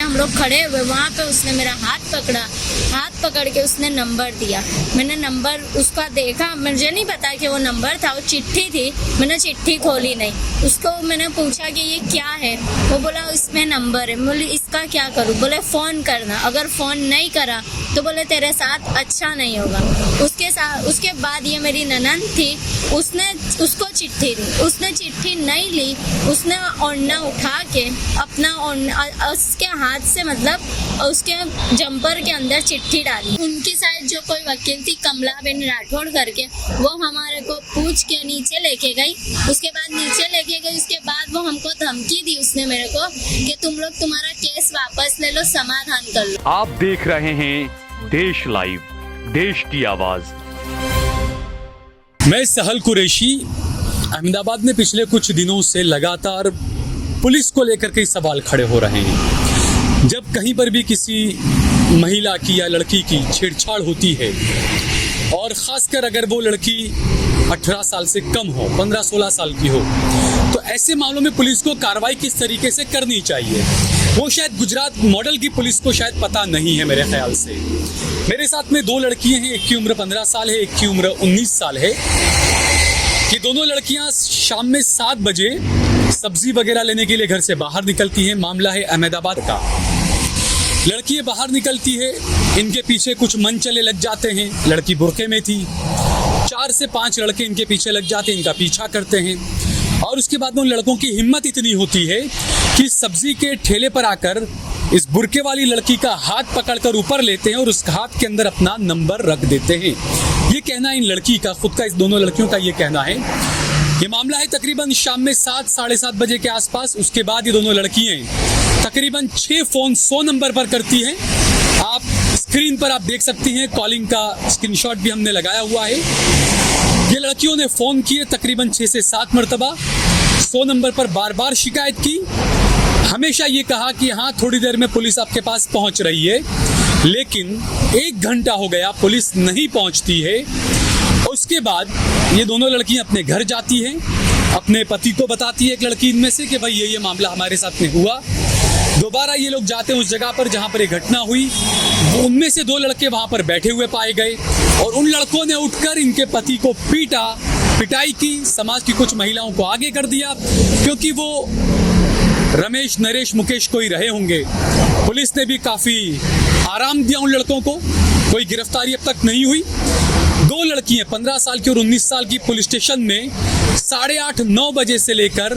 हम लोग खड़े हुए, वहाँ पे उसने मेरा हाथ पकड़ के उसने नंबर दिया। मैंने नंबर उसका देखा, मुझे नहीं पता कि वो नंबर था, वो चिट्ठी थी। मैंने चिट्ठी खोली नहीं, उसको मैंने पूछा कि ये क्या है, वो बोला इसमें नंबर है। बोले इसका क्या करूँ? बोले फ़ोन करना, अगर फ़ोन नहीं करा तो बोले तेरे साथ अच्छा नहीं होगा। उसके बाद ये मेरी ननद थी, उसको चिट्ठी दी, उसने चिट्ठी नहीं ली, उसने ओढ़ना उठा के अपना उसके हाथ से मतलब उसके जंपर के अंदर चिट्ठी डाली। उनकी साइड जो कोई वकील थी कमलाबेन राठौड़ करके, वो हमारे को पूछ के नीचे लेके गई। उसके बाद वो हमको धमकी दी उसने मेरे को कि तुम लोग तुम्हारा केस वापस ले लो, समाधान कर लो। आप देख रहे हैं देश लाइव, देश की आवाज। मैं सहल कुरैशी। अहमदाबाद में पिछले कुछ दिनों से लगातार पुलिस को लेकर कई सवाल खड़े हो रहे हैं। जब कहीं पर भी किसी महिला की या लड़की की छेड़छाड़ होती है, और ख़ासकर अगर वो लड़की 18 साल से कम हो, 15-16 साल की हो, तो ऐसे मामलों में पुलिस को कार्रवाई किस तरीके से करनी चाहिए, वो शायद गुजरात मॉडल की पुलिस को शायद पता नहीं है मेरे ख्याल से। मेरे साथ में 2 लड़कियां हैं, एक की उम्र 15 साल है, एक की उम्र 19 साल है। ये दोनों लड़कियां शाम में 7 बजे सब्जी वगैरह लेने के लिए घर से बाहर निकलती हैं। मामला है अहमदाबाद का। लड़की बाहर निकलती है, इनके पीछे कुछ मनचले लग जाते हैं। लड़की बुर्के में थी, 4 से 5 लड़के इनके पीछे लग जाते हैं, इनका पीछा करते हैं। और उसके बाद उन लड़कों की हिम्मत इतनी होती है कि सब्जी के ठेले पर आकर इस बुर्के वाली लड़की का हाथ पकड़कर ऊपर लेते हैं और उस हाथ के अंदर अपना नंबर रख देते हैं। ये कहना है इन लड़की का, खुद का, इस दोनों लड़कियों का ये कहना है। ये मामला है तकरीबन शाम में 7, साढ़े 7 बजे के आसपास। उसके बाद ये दोनों लड़कियां तकरीबन 6 फोन 100 नंबर पर करती हैं। आप स्क्रीन पर आप देख सकती हैं, कॉलिंग का स्क्रीनशॉट भी हमने लगाया हुआ है। ये लड़कियों ने फोन किए तकरीबन 6 से 7 मरतबा, 100 नंबर पर बार बार शिकायत की। हमेशा ये कहा कि हाँ थोड़ी देर में पुलिस आपके पास पहुंच रही है, लेकिन 1 घंटा हो गया, पुलिस नहीं पहुंचती है। उसके बाद ये दोनों लड़कियां अपने घर जाती हैं, अपने पति को बताती है एक लड़की इनमें से कि भाई ये मामला हमारे साथ में हुआ। दोबारा ये लोग जाते हैं उस जगह पर जहां पर ये घटना हुई। उनमें से 2 लड़के वहां पर बैठे हुए पाए गए और उन लड़कों ने उठकर इनके पति को पिटाई की। समाज की कुछ महिलाओं को आगे कर दिया, क्योंकि वो रमेश, नरेश, मुकेश कोई रहे होंगे। पुलिस ने भी काफी आराम दिया उन लड़कों को, कोई गिरफ्तारी अब तक नहीं हुई। 2 लड़कियां 15 साल की और 19 साल की पुलिस स्टेशन में 8:30-9 बजे से लेकर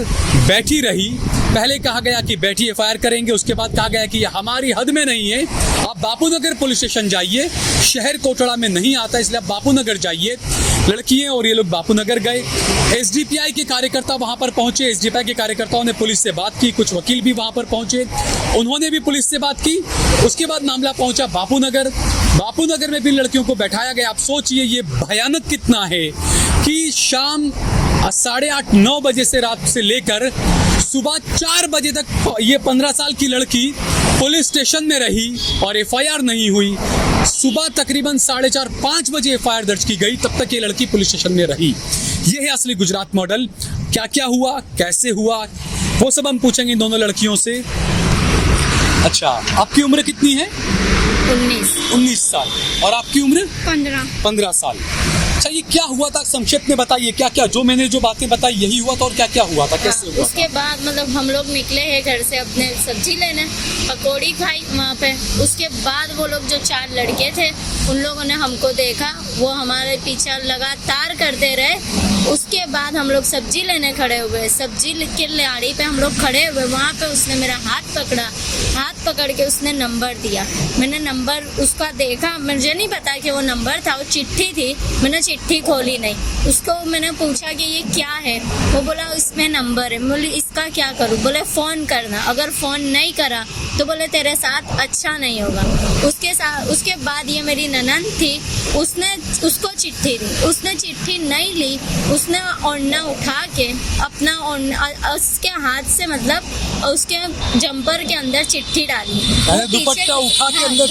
बैठी रही। पहले कहा गया कि बैठी एफआईआर करेंगे, उसके बाद कहा गया कि ये हमारी हद में नहीं है, आप बापूनगर पुलिस स्टेशन जाइए, शहर कोटड़ा में नहीं आता, इसलिए आप बापूनगर जाइए। लड़कियां और ये लोग बापूनगर गए। एसडीपीआई के कार्यकर्ता वहां पर पहुंचे। एसडीपीआई के कार्यकर्ताओं ने पुलिस से बात की, कुछ वकील भी वहां पर पहुंचे, उन्होंने भी पुलिस से बात की। उसके बाद मामला पहुंचा बापूनगर में भी लड़कियों को बैठाया गया। आप सोचिए ये भयानक कितना है कि शाम 8:30-9 बजे से रात से लेकर सुबह 4 बजे तक ये 15 साल की लड़की पुलिस स्टेशन में रही और एफआईआर नहीं हुई। सुबह तकरीबन 4:30-5 बजे एफआईआर दर्ज की गई, तब तक ये लड़की पुलिस स्टेशन में रही। ये है असली गुजरात मॉडल। क्या क्या हुआ, कैसे हुआ, वो सब हम पूछेंगे इन दोनों लड़कियों से। अच्छा, आपकी उम्र कितनी है? 19 साल। और आपकी उम्र? 15 साल। अच्छा, ये क्या हुआ था संक्षेप में बताइए, क्या क्या जो मैंने जो बातें बताई यही हुआ था और क्या क्या हुआ था, कैसे हुआ? उसके बाद मतलब हम लोग निकले हैं घर से अपने सब्जी लेने, पकौड़ी खाई वहाँ पे। उसके बाद वो लोग जो 4 लड़के थे उन लोगों ने हमको देखा, वो हमारे पीछे लगातार करते रहे। उसके बाद हम लोग सब्जी लेने खड़े हुए, सब्जी के लाड़ी पे हम लोग खड़े हुए, वहाँ पे उसने मेरा हाथ पकड़ के उसने नंबर दिया। मैंने नंबर उसका देखा, मुझे नहीं पता कि वो नंबर था, वो चिट्ठी थी। मैंने चिट्ठी खोली नहीं, उसको मैंने पूछा कि ये क्या है, वो बोला इसमें नंबर है। बोले इसका क्या करूँ? बोले फ़ोन करना, अगर फ़ोन नहीं करा तो बोले तेरे साथ अच्छा नहीं होगा। उसके बाद ये मेरी ननद थी, उसको चिट्ठी दी, उसने चिट्ठी नहीं ली, उसने ओढ़ना उठा के अपना उसके हाथ से मतलब उसके जंपर के अंदर चिट्ठी डाली, दुपट्टा उठा के अंदर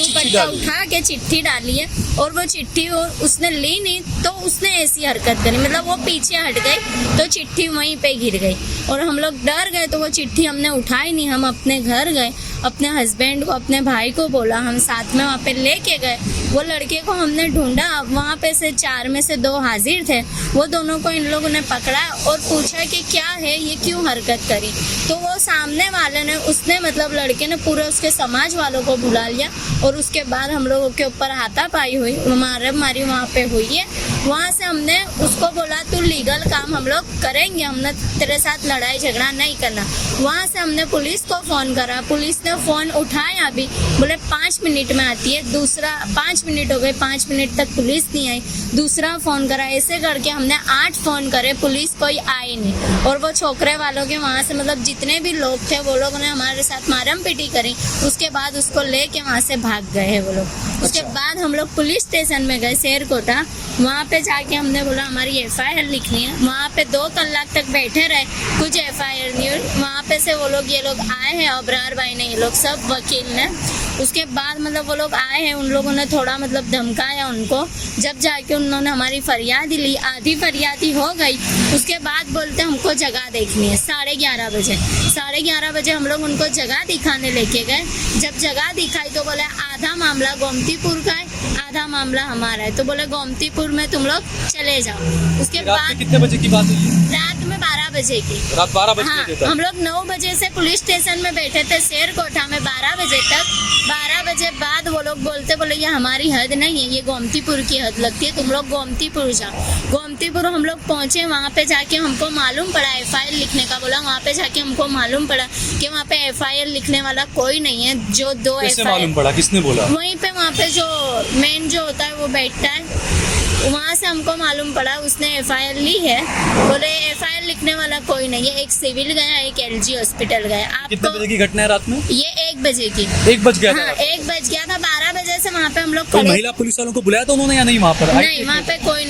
चिट्ठी डाली है। और वो चिट्ठी उसने ली नहीं, तो उसने ऐसी हरकत करी, मतलब वो पीछे हट गई तो चिट्ठी वहीं पे गिर गई और हम लोग डर गए। तो वो चिट्ठी हमने उठाई नहीं, हम अपने घर गए अपने हस्बैंड को, अपने भाई को बोला, हम साथ में वहाँ पे लेके गए। वो लड़के को हमने ढूंढा, वहाँ पे से 4 में से 2 हाजिर थे। वो दोनों को इन लोगों ने पकड़ा और पूछा कि क्या है, ये क्यों हरकत करी। तो वो सामने वाले ने, उसने मतलब लड़के ने पूरे उसके समाज वालों को बुला लिया और उसके बाद हम लोगों के ऊपर हाथापाई हुई, मारी वहाँ पे हुई है। वहाँ से हमने उसको बोला तू लीगल काम हम लोग करेंगे, हमने तेरे साथ लड़ाई झगड़ा नहीं करना। वहाँ से हमने पुलिस को फ़ोन करा, पुलिस ने फ़ोन उठाया, अभी बोले 5 मिनट में आती है। दूसरा 5 मिनट हो गए, 5 मिनट तक पुलिस नहीं आई। दूसरा फ़ोन करा, ऐसे करके हमने 8 फ़ोन करे, पुलिस कोई आई नहीं। और वो छोकरे वालों के वहाँ से मतलब जितने भी लोग थे वो लोगों ने हमारे साथ मारम पीटी करी। उसके बाद उसको लेके वहाँ से भाग गए हैं वो लोग। उसके बाद हम लोग पुलिस स्टेशन में गए शेरकोटा। वहाँ पे जाके हमने बोला हमारी FIR लिखनी है। वहाँ पे 2 कलाक तक बैठे रहे, कुछ FIR नहीं हुई। वहाँ पे से वो लोग, ये लोग आए हैं, अबरार भाई ने, ये लोग सब वकील ने। उसके बाद मतलब वो लोग आए हैं, उन लोगों ने थोड़ा मतलब धमकाया उनको। जब जाके उन्होंने हमारी फरियाद ली, आधी फरियादी हो गई। उसके बाद बोलते हमको जगह देखनी है 11:30 बजे। 11:30 बजे हम लोग उनको जगह दिखाने लेके गए। जब जगह दिखाई तो बोले आधा मामला गोमतीपुर का है, आधा मामला हमारा है। तो बोले गोमतीपुर में तुम लोग चले जाओ। उसके बाद कितने बजे की बात है ये? रात में 12 बजे की। रात 12 बजे हाँ, तक? हम लोग 9 बजे से पुलिस स्टेशन में बैठे थे शेरकोटा में 12 बजे तक। 12 बजे बाद वो लोग बोले ये हमारी हद नहीं है, ये गोमतीपुर की हद लगती है, तुम लोग गोमतीपुर जाओ। गोमतीपुर हम लोग पहुंचे, वहाँ पे जाके हमको मालूम पड़ा FIR लिखने का बोला। वहाँ पे जाके हमको मालूम पड़ा कि वहाँ पे FIR लिखने वाला कोई नहीं है। जो 2 कैसे FIR मालूम पड़ा, किसने बोला? वहीं पे वहाँ पे जो मेन जो होता है वो बैठता है, वहाँ से हमको मालूम पड़ा उसने FIR ली है। बोले FIR लिखने वाला कोई नहीं है। एक सिविल गया, एक LG हॉस्पिटल गया। कितने आपको बजे की घटना है रात में? ये 1 बजे की। 1 बज गया था? हाँ, 1 बज गया था। 12 बजे से वहाँ पे हम लोग कोई खड़े। महिला पुलिस वालों को बुलाया था उन्होंने या नहीं वहाँ पर? नहीं, वहाँ पे कोई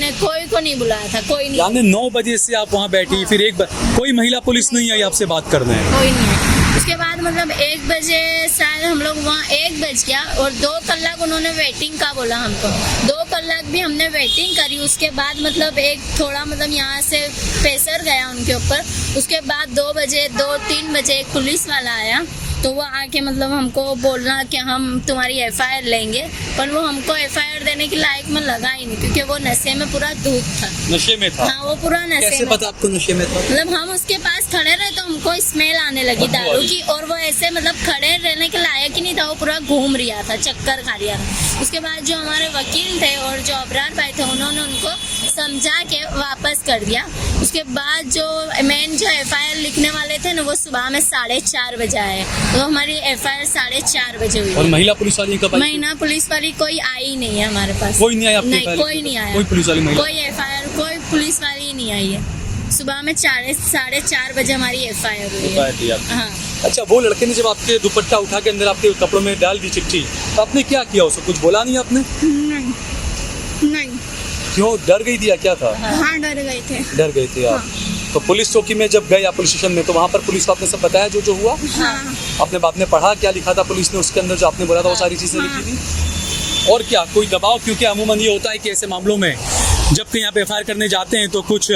को नहीं बुलाया था, कोई नहीं। यानी 9 बजे से आप वहाँ बैठी, फिर कोई महिला पुलिस नहीं आई आपसे बात करने? कोई नहीं है। उसके बाद मतलब 1 बजे शायद हम लोग वहाँ 1 बज गया और 2 कलाक उन्होंने वेटिंग का बोला हमको। 2 कलाक भी हमने वेटिंग करी। उसके बाद मतलब एक थोड़ा मतलब यहाँ से प्रेशर गया उनके ऊपर। उसके बाद 2 बजे 2-3 बजे एक पुलिस वाला आया, तो वो आके मतलब हमको बोलना कि हम तुम्हारी FIR लेंगे, पर वो हमको FIR देने के लायक में लगा ही नहीं, क्योंकि वो नशे में पूरा धूप था। नशे में था? हाँ, वो पूरा नशे कैसे में। पता आपको नशे में था? मतलब हम उसके पास खड़े रहे तो हमको स्मेल आने लगी दारू की, और वो ऐसे मतलब खड़े रहने के लायक ही नहीं था, वो पूरा घूम रहा था, चक्कर खा रहा था। उसके बाद जो हमारे वकील थे और जो अबरार भाई थे, उन्होंने उनको समझा के वापस कर दिया। उसके बाद जो मेन जो FIR लिखने वाले थे ना, वो सुबह में 4:30 बजे आए। तो हमारी FIR 4:30 बजे हुई। और महिला पुलिस वाली कब आई? महिला पुलिस वाली कोई आई नहीं है हमारे पास। कोई नहीं आया? नहीं, कोई नहीं आया। कोई पुलिस वाली महिला? कोई FIR, कोई पुलिस वाली ही नहीं आई है। सुबह में 4:30 बजे हमारी FIR हुई है। हाँ। अच्छा, वो लड़के ने जब आपके दुपट्टा उठा के अंदर आपके कपड़ों में डाल दी चिट्ठी, तो आपने क्या किया? उसको कुछ बोला नहीं आपने? नहीं। क्यों, डर गई थी या क्या था? हाँ, डर गए थे। डर गए थे आप? तो पुलिस चौकी में जब गए आप पुलिस स्टेशन में, तो वहाँ पर पुलिस को आपने सब बताया जो हुआ? हाँ। आपने बाद में पढ़ा क्या लिखा था पुलिस ने उसके अंदर, जो आपने बोला था वो सारी चीजें लिखी थी? और क्या कोई दबाव? क्योंकि अमूमन ये होता है कि ऐसे मामलों में जब कहीं आप FIR करने जाते हैं तो कुछ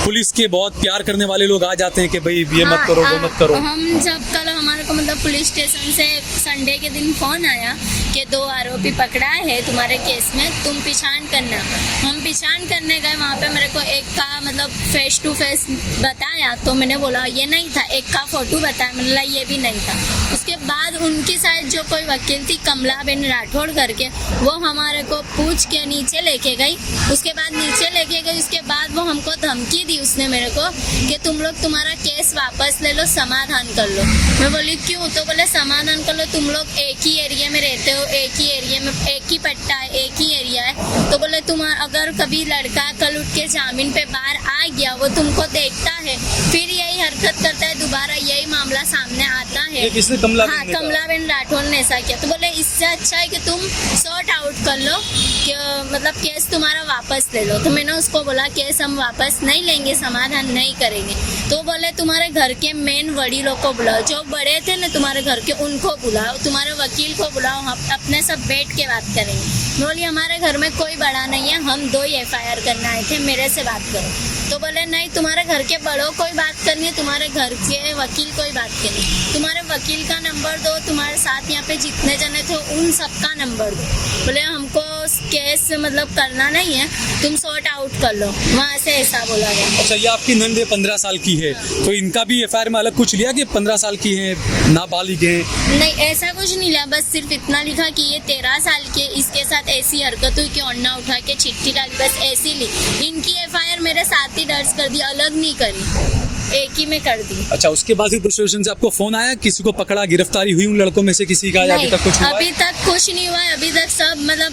पुलिस के बहुत प्यार करने वाले लोग आ जाते हैं कि भाई ये मत करो, वो मत करो। हम जब कल हमारे को मतलब पुलिस स्टेशन से संडे के दिन फोन आया कि 2 आरोपी पकड़ा है तुम्हारे केस में, तुम पहचान करना। हम पहचान करने गए, वहाँ पे मेरे को एक का मतलब फेस टू फेस बताया, तो मैंने बोला ये नहीं था। एक का फोटो बताया, मैंने बोला ये भी नहीं था। उसके बाद उनकी साइड जो कोई वकील थी कमलाबेन राठौड़ करके, वो हमारे को पूछ के नीचे लेके गई। उसके बाद नीचे लेके गई, उसके बाद वो हमको धमकी दी उसने मेरे को कि तुम लोग तुम्हारा केस वापस ले लो, समाधान कर लो। मैं बोली क्यों? तो बोले समाधान कर लो, तुम लोग एक ही एरिया में रहते हो, एक ही एरिया में, एक ही पट्टा है, एक ही एरिया है। तो बोले तुम अगर कभी लड़का कल उठ के जामीन पे बाहर आ गया, वो तुमको देखता है, फिर यही हरकत करता है, दोबारा यही मामला सामने आता है। किसने? कमलाबेन? हाँ, कमलाबेन राठौड़ ने ऐसा किया। तो बोले इससे अच्छा है कि तुम सॉर्ट आउट कर लो, कि मतलब केस तुम्हारा वापस ले लो। तो मैंने उसको बोला केस हम वापस नहीं लेंगे, समाधान नहीं करेंगे। तो बोले तुम्हारे घर के मेन वडीलों को बुलाओ, जो बड़े थे ना तुम्हारे घर के, उनको बुलाओ, तुम्हारे वकील को बुलाओ, हम अपने सब बैठ के बात करेंगे। बोली हमारे घर में कोई बड़ा नहीं है, हम 2 ही FIR करने आए थे, मेरे से बात करो। तो बोले नहीं, तुम्हारे घर के बड़ों कोई बात करनी है, तुम्हारे घर के वकील कोई बात करनी, तुम्हारे वकील का नंबर दो, तुम्हारे साथ यहाँ पे जितने जने थे उन सबका नंबर दो। बोले हमको केस मतलब करना नहीं है, तुम सॉर्ट आउट कर लो, वहाँ से ऐसा बोला गया। अच्छा, ये आपकी नंद 15 साल की है, तो इनका भी FIR में अलग कुछ लिया कि 15 साल की है, नाबालिग है? नहीं, ऐसा कुछ नहीं लिया, बस सिर्फ इतना लिखा कि ये 13 साल के, इसके साथ ऐसी हरकत हुई कि ओढ़ना उठा के चिट्ठी डाली, बस ऐसी ली। इनकी FIR मेरे साथ ही दर्ज कर दी, अलग नहीं करी, एक ही में कर दी। अच्छा, उसके बाद फिर पुलिस स्टेशन से आपको फोन आया, किसी को पकड़ा, गिरफ्तारी हुई उन लड़कों में से किसी का? नहीं, अभी तक कुछ हुआ? अभी तक कुछ नहीं हुआ है, अभी तक सब मतलब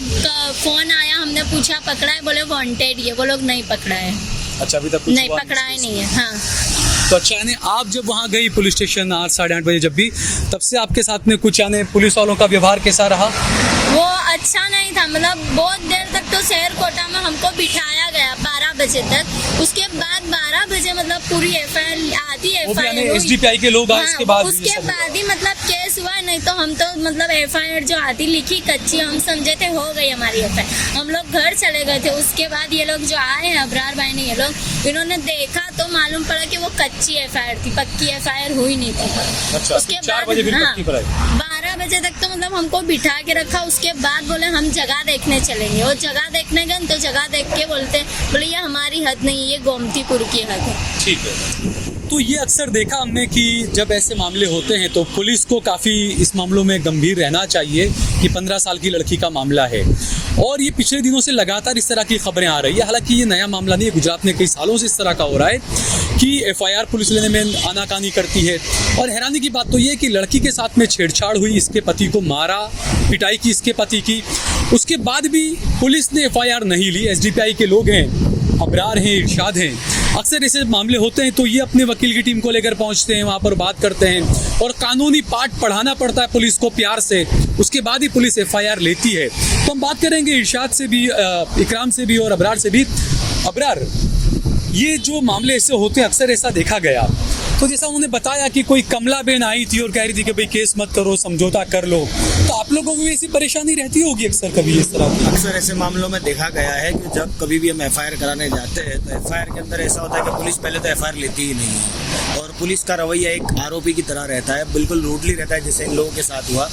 फोन आया, हमने पूछा पकड़ा है, बोले वांटेड है, वो लोग नहीं पकड़ा है। अच्छा, अभी तक कुछ नहीं हुआ पकड़ा ही नहीं है। हाँ, तो अच्छा, यानी आप जब वहाँ गई पुलिस स्टेशन 8 साढ़े 8 बजे जब भी, तब से आपके साथ में कुछ यानी पुलिस वालों का व्यवहार कैसा रहा? वो अच्छा नहीं था, मतलब बहुत देर तक तो शहर कोटा में हमको बिठाया गया 12 बजे तक, उसके बाद 12 बजे मतलब पूरी FIR आधी FIR SDPI के लोग आए उसके बाद? उसके बाद ही मतलब केस हुआ, नहीं तो हम तो मतलब FIR जो आधी लिखी कच्ची हम समझे थे हो गई हमारी FIR, हम लोग घर चले गए थे। उसके बाद ये लोग जो आए हैं अबरार भाई ने, ये लोग इन्होंने देखा तो मालूम पड़ा कि वो कच्ची FIR थी, पक्की FIR हुई नहीं थी। अच्छा, उसके 4 बजे फिर पक्की पर आई? 12 बजे तक तो मतलब हमको बिठा के रखा, उसके बाद बोले हम जगह देखने चलेंगे, और जगह देखने गए तो जगह देख के बोलते बोले ये हमारी हद नहीं, ये गोमतीपुर की हद है। ठीक है। तो ये अक्सर देखा हमने कि जब ऐसे मामले होते हैं तो पुलिस को काफ़ी इस मामलों में गंभीर रहना चाहिए कि 15 साल की लड़की का मामला है, और ये पिछले दिनों से लगातार इस तरह की खबरें आ रही है। हालांकि ये नया मामला नहीं है, गुजरात में कई सालों से इस तरह का हो रहा है कि FIR पुलिस लेने में आनाकानी करती है। और हैरानी की बात तो ये है कि लड़की के साथ में छेड़छाड़ हुई, इसके पति को मारा, पिटाई की इसके पति की, उसके बाद भी पुलिस ने FIR नहीं ली। SDPI के लोग हैं, अबरार हैं, इरशाद हैं, अक्सर ऐसे मामले होते हैं तो ये अपने वकील की टीम को लेकर पहुंचते हैं, वहाँ पर बात करते हैं, और कानूनी पाठ पढ़ाना पड़ता है पुलिस को प्यार से, उसके बाद ही पुलिस FIR लेती है। तो हम बात करेंगे इरशाद से भी, इकराम से भी और अबरार से भी। अबरार, ये जो मामले ऐसे होते हैं, अक्सर ऐसा देखा गया, तो जैसा उन्होंने बताया कि कोई कमला बहन आई थी और कह रही थी कि भाई केस मत करो, समझौता कर लो, तो आप लोगों को भी ऐसी परेशानी रहती होगी अक्सर कभी इस तरह की? अक्सर ऐसे मामलों में देखा गया है कि जब कभी भी हम FIR कराने जाते हैं तो FIR के अंदर ऐसा होता है कि पुलिस पहले तो FIR लेती ही नहीं है, और पुलिस का रवैया एक आरोपी की तरह रहता है, बिल्कुल रूडली रहता है जैसे इन लोगों के साथ हुआ।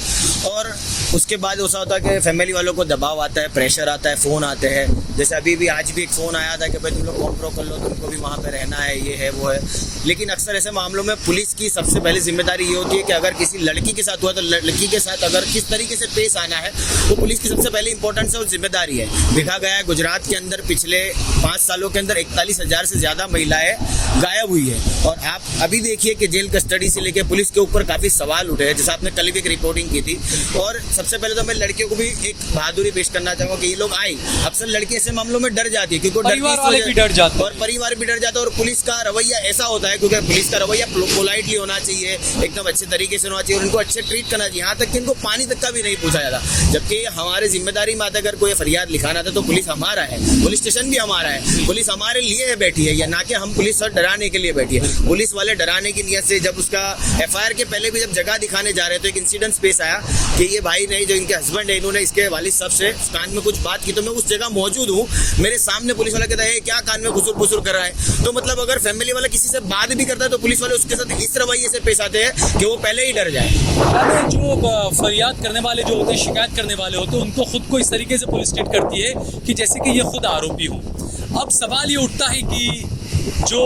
और उसके बाद ऐसा होता है कि फैमिली वालों को दबाव आता है, प्रेशर आता है, फ़ोन आते हैं, जैसे अभी भी आज भी एक फ़ोन आया था कि भाई तुम लोग कॉम्प्रो कर लो, तुमको भी वहाँ पर रहना है, ये है वो है। लेकिन अक्सर ऐसे मामलों में पुलिस की सबसे पहले जिम्मेदारी ये होती है कि अगर किसी लड़की के साथ हुआ तो लड़की के साथ अगर किस तरीके से पेश आना है, वो पुलिस की सबसे पहले इंपॉर्टेंस और जिम्मेदारी है। देखा गया है गुजरात के अंदर पिछले 5 सालों के अंदर 41,000 से ज़्यादा महिलाएं गायब हुई है, और आप अभी देखिए कि जेल कस्टडी से लेकर पुलिस के ऊपर काफ़ी सवाल उठे हैं, जैसे आपने कल भी एक रिपोर्टिंग की थी। और सबसे पहले तो मैं लड़कियों को भी एक बहादुरी पेश करना चाहूँगा कि ये लोग आई, अक्सर लड़की ऐसे मामलों में डर जाती है क्योंकि परिवार वाले भी डर जाते हैं, और परिवार भी डर जाता है, और पुलिस का रवैया ऐसा होता है क्योंकि पुलिस का रवैया पोलाइटली होना चाहिए, एकदम अच्छे तरीके से होना चाहिए, और उनको अच्छे ट्रीट करना चाहिए, यहाँ तक कि इनको पानी तक का भी नहीं पूछा जाता। जबकि हमारे जिम्मेदारी में आता है अगर कोई फरियाद लिखाना था तो पुलिस हमारा है, पुलिस स्टेशन भी हमारा है, पुलिस हमारे लिए बैठी है, या ना कि हम पुलिस और डराने के लिए बैठी है। पुलिस वाले डराने की नियत से जब उसका FIR के पहले भी जब जगह दिखाने जा रहे तो एक इंसिडेंट पेश आया कि ये भाई नहीं, जो इनके हस्बैंड है, इन्होंने इसके वालिद साहब से कान में कुछ बात की, तो मैं उस जगह मौजूद हूँ, मेरे सामने पुलिस वाला कहता है क्या कान में घुसुर फुसुर कर रहा है। तो मतलब अगर फैमिली वाला किसी से बात भी करता है तो पुलिस वाले उसके साथ इस रवैये से पेश आते हैं कि वो पहले ही डर जाए। जो फरियाद करने वाले जो होते हैं, शिकायत करने वाले होते हैं, उनको खुद को इस तरीके से पुलिस ट्रीट करती है कि जैसे कि ये खुद आरोपी हो। अब सवाल ये उठता है कि जो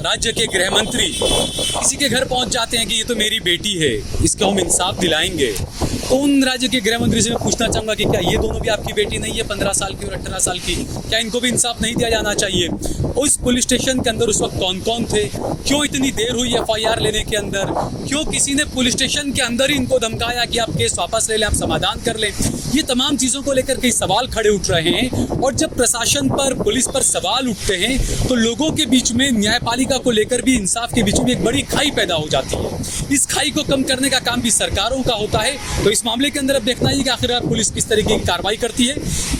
राज्य के गृह मंत्री किसी के घर पहुंच जाते हैं कि ये तो मेरी बेटी है, इसको हम इंसाफ दिलाएंगे, तो उन राज्य के गृह मंत्री से मैं पूछना चाहूंगा कि क्या ये दोनों भी आपकी बेटी नहीं है, 15 साल की और 18 साल की? क्या इनको भी इंसाफ नहीं दिया जाना चाहिए? उस पुलिस स्टेशन के अंदर उस वक्त कौन कौन थे? क्यों इतनी देर हुई FIR लेने के अंदर? क्यों किसी ने पुलिस स्टेशन के अंदर ही इनको धमकाया कि आप केस वापस ले लें, आप समाधान कर लें? ये तमाम चीज़ों को लेकर कई सवाल खड़े उठ रहे हैं, और जब प्रशासन पर, पुलिस पर सवाल उठते हैं तो लोगों के बीच में, न्यायपालिका को लेकर भी, इंसाफ के बीच में एक बड़ी खाई पैदा हो जाती है। इस खाई को कम करने का काम भी सरकारों का होता है। तो इस मामले के अंदर अब देखना है कि आखिर पुलिस किस तरीके की कार्रवाई करती है।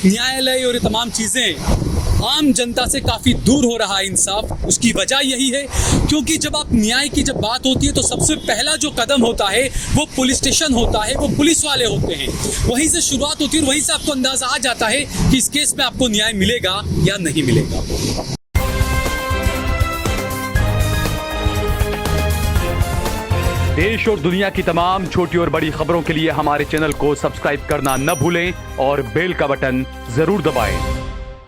न्यायालय और ये तमाम चीज़ें आम जनता से काफी दूर हो रहा है इंसाफ। उसकी वजह यही है क्योंकि जब आप न्याय की जब बात होती है तो सबसे पहला जो कदम होता है वो पुलिस स्टेशन होता है, वो पुलिस वाले होते हैं। वहीं से शुरुआत होती है और वहीं से आपको अंदाजा आ जाता है कि इस केस में आपको न्याय मिलेगा या नहीं मिलेगा। देश और दुनिया की तमाम छोटी और बड़ी खबरों के लिए हमारे चैनल को सब्सक्राइब करना न भूलें और बेल का बटन जरूर दबाएं।